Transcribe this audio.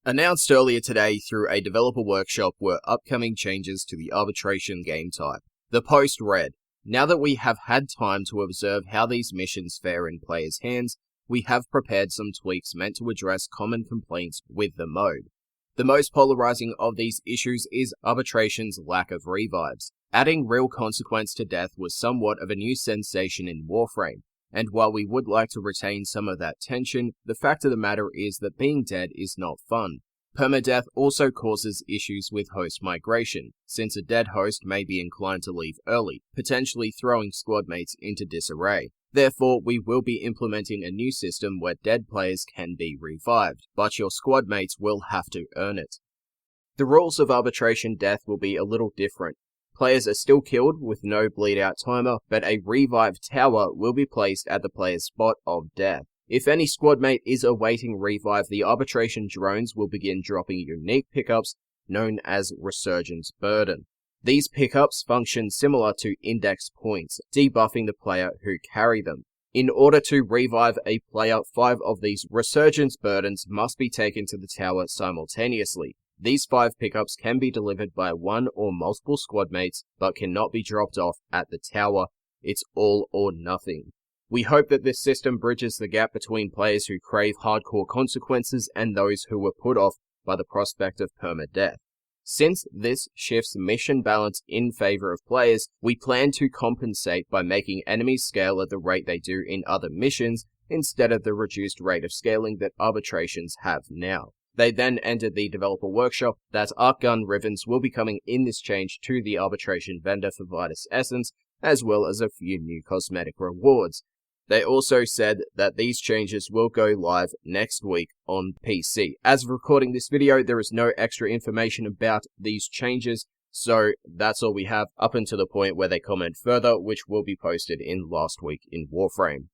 Announced earlier today through a developer workshop were upcoming changes to the arbitration game type. The post read, "Now that we have had time to observe how these missions fare in players' hands, we have prepared some tweaks meant to address common complaints with the mode. The most polarizing of these issues is Arbitration's lack of revives. Adding real consequence to death was somewhat of a new sensation in Warframe, and while we would like to retain some of that tension, the fact of the matter is that being dead is not fun. Permadeath also causes issues with host migration, since a dead host may be inclined to leave early, potentially throwing squad mates into disarray. Therefore, we will be implementing a new system where dead players can be revived, but your squad mates will have to earn it. The rules of arbitration death will be a little different. Players are still killed with no bleed out timer, but a revive tower will be placed at the player's spot of death. If any squad mate is awaiting revive, the arbitration drones will begin dropping unique pickups known as Resurgence Burden. These pickups function similar to index points, debuffing the player who carry them. In order to revive a player, 5 of these Resurgence Burdens must be taken to the tower simultaneously. These 5 pickups can be delivered by one or multiple squad mates, but cannot be dropped off at the tower. It's all or nothing. We hope that this system bridges the gap between players who crave hardcore consequences and those who were put off by the prospect of permadeath. Since this shifts mission balance in favor of players, we plan to compensate by making enemies scale at the rate they do in other missions, instead of the reduced rate of scaling that arbitrations have now. They then entered the developer workshop that arc gun rivens will be coming in this change to the arbitration vendor for Vitus Essence, as well as a few new cosmetic rewards. They also said that these changes will go live next week on PC. As of recording this video, there is no extra information about these changes, so that's all we have up until the point where they comment further, which will be posted in last week in Warframe.